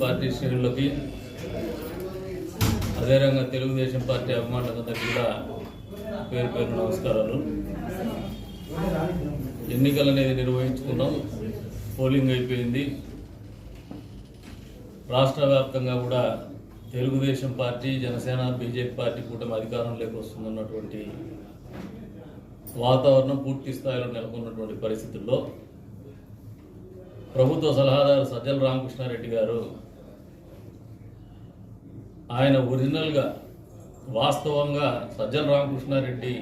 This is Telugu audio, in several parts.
పార్టీ శ్రేణులకి అదేవిధంగా తెలుగుదేశం పార్టీ అభిమానులందరికీ కూడా పేరు పేరు నమస్కారాలు. ఎన్నికలు అనేది నిర్వహించుకున్నాం, పోలింగ్ అయిపోయింది. రాష్ట్ర వ్యాప్తంగా కూడా Telugu Desam party, Janasena, BJP party కూటమి అధికారంలోకి వస్తుందన్నటువంటి వాతావరణం పూర్తి స్థాయిలో నెలకొన్నటువంటి పరిస్థితుల్లో ప్రభుత్వ సలహాదారు సజ్జల రామకృష్ణారెడ్డి గారు ఆయన ఒరిజినల్గా వాస్తవంగా సజ్జల రామకృష్ణారెడ్డి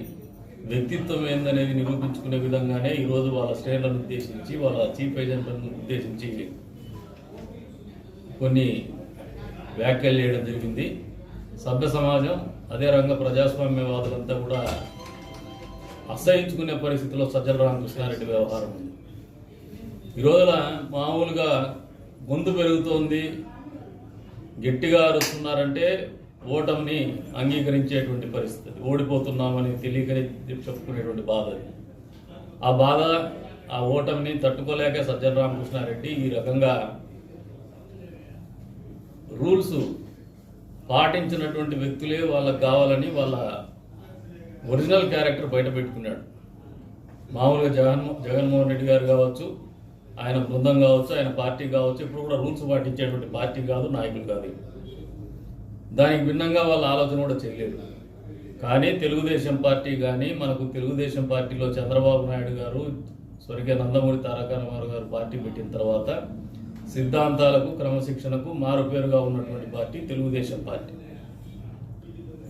వ్యక్తిత్వం ఏందనేది నిరూపించుకునే విధంగానే ఈరోజు వాళ్ళ శ్రేణులను ఉద్దేశించి, వాళ్ళ చీఫ్ ఏజెంట్లను ఉద్దేశించి కొన్ని వ్యాఖ్యలు చేయడం జరిగింది. సభ్య సమాజం, అదే రంగ ప్రజాస్వామ్యవాదులంతా కూడా అసహించుకునే పరిస్థితిలో సజ్జల రామకృష్ణారెడ్డి వ్యవహారం ఉంది. ఈ రోజున మామూలుగా గొంతు పెరుగుతోంది, గట్టిగా అరుస్తున్నారంటే ఓటమిని అంగీకరించేటువంటి పరిస్థితి, ఓడిపోతున్నామని తెలియకనే చెప్పుకునేటువంటి బాధ. ఆ బాధ, ఆ ఓటమిని తట్టుకోలేక సజ్జల రామకృష్ణారెడ్డి ఈ రకంగా రూల్స్ పాటించినటువంటి వ్యక్తులే వాళ్ళకు కావాలని వాళ్ళ ఒరిజినల్ క్యారెక్టర్ బయట పెట్టుకున్నాడు. మామూలుగా జగన్మోహన్ రెడ్డి గారు కావచ్చు, ఆయన బృందం కావచ్చు, ఆయన పార్టీ కావచ్చు, ఇప్పుడు కూడా రూల్స్ పాటించేటువంటి పార్టీ కాదు, నాయకులు కాదు. దానికి భిన్నంగా వాళ్ళ ఆలోచన కూడా చేయలేదు. కానీ తెలుగుదేశం పార్టీ కానీ, మనకు తెలుగుదేశం పార్టీలో చంద్రబాబు నాయుడు గారు, స్వర్గీయ నందమూరి తారక రామారావు గారు పార్టీ పెట్టిన తర్వాత సిద్ధాంతాలకు, క్రమశిక్షణకు మారుపేరుగా ఉన్నటువంటి పార్టీ తెలుగుదేశం పార్టీ.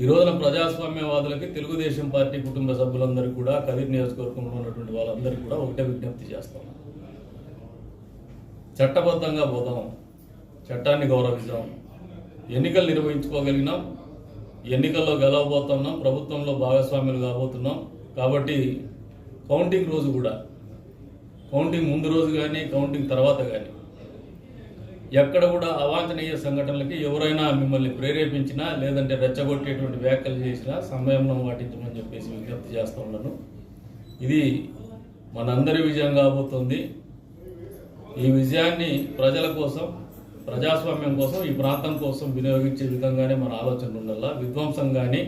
ఈ రోజున ప్రజాస్వామ్యవాదులకి తెలుగుదేశం పార్టీ కుటుంబ సభ్యులందరికీ కూడా, కదిరి నియోజకవర్గంలో ఉన్నటువంటి వాళ్ళందరికీ కూడా ఒకటే విజ్ఞప్తి చేస్తాం: చట్టబద్ధంగా పోదాం, చట్టాన్ని గౌరవిద్దాం. ఎన్నికలు నిర్వహించుకోగలిగినాం, ఎన్నికల్లో గెలవబోతున్నాం, ప్రభుత్వంలో భాగస్వాములు కాబోతున్నాం. కాబట్టి కౌంటింగ్ రోజు కూడా, కౌంటింగ్ ముందు రోజు కానీ, కౌంటింగ్ తర్వాత కానీ ఎక్కడ కూడా అవాంఛనీయ సంఘటనలకి ఎవరైనా మిమ్మల్ని ప్రేరేపించినా, లేదంటే రెచ్చగొట్టేటువంటి వ్యాఖ్యలు చేసినా సమయంలో పాటించమని చెప్పేసి విజ్ఞప్తి చేస్తూ ఉన్నాను. ఇది మనందరి విజయం కాబోతుంది. ఈ విజయాన్ని ప్రజల కోసం, ప్రజాస్వామ్యం కోసం, ఈ ప్రాంతం కోసం వినియోగించే విధంగానే మన ఆలోచన ఉండాలా. విధ్వంసం కానీ,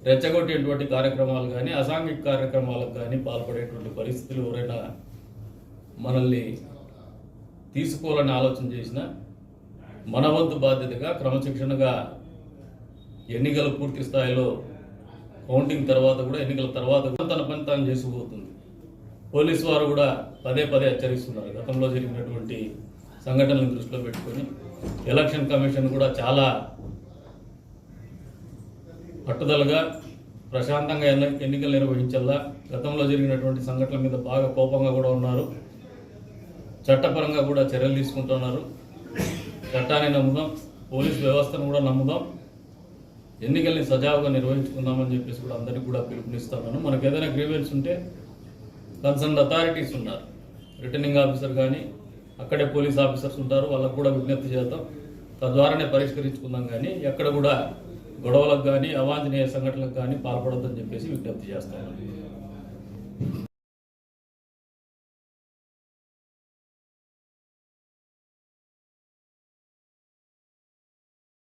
రెచ్చగొట్టేటువంటి కార్యక్రమాలు కానీ, అసాంఘిక కార్యక్రమాలకు కానీ పాల్పడేటువంటి పరిస్థితులు ఎవరైనా మనల్ని తీసుకోవాలని ఆలోచన చేసిన మన వంతు బాధ్యతగా క్రమశిక్షణగా ఎన్నికలు పూర్తి స్థాయిలో కౌంటింగ్ తర్వాత కూడా, ఎన్నికల తర్వాత కూడా తన పని తాను చేసుకుపోతుంది. పోలీసు వారు కూడా పదే పదే హెచ్చరిస్తున్నారు. గతంలో జరిగినటువంటి సంఘటనలను దృష్టిలో పెట్టుకొని ఎలక్షన్ కమిషన్ కూడా చాలా పట్టుదలగా, ప్రశాంతంగా ఎన్నికలు నిర్వహించాలా. గతంలో జరిగినటువంటి సంఘటనల మీద బాగా కోపంగా కూడా ఉన్నారు. చట్టపరంగా కూడా చర్యలు తీసుకుంటున్నారు. చట్టాన్ని నమ్ముదాం, పోలీస్ వ్యవస్థను కూడా నమ్ముదాం, ఎన్నికల్ని సజావుగా నిర్వహించుకుందామని చెప్పేసి కూడా అందరికీ కూడా పిలుపునిస్తున్నాను. మనకు ఏదైనా గ్రీవెన్స్ ఉంటే కన్సర్న్ అథారిటీస్ ఉన్నారు, రిటర్నింగ్ ఆఫీసర్ కానీ, అక్కడే పోలీస్ ఆఫీసర్స్ ఉంటారు, వాళ్ళకు కూడా విజ్ఞప్తి చేద్దాం, తద్వారానే పరిష్కరించుకుందాం. కానీ ఎక్కడ కూడా గొడవలకు కానీ, అవాంఛనీయ సంఘటనలకు కానీ పాల్పడొద్దని చెప్పేసి విజ్ఞప్తి చేస్తాను.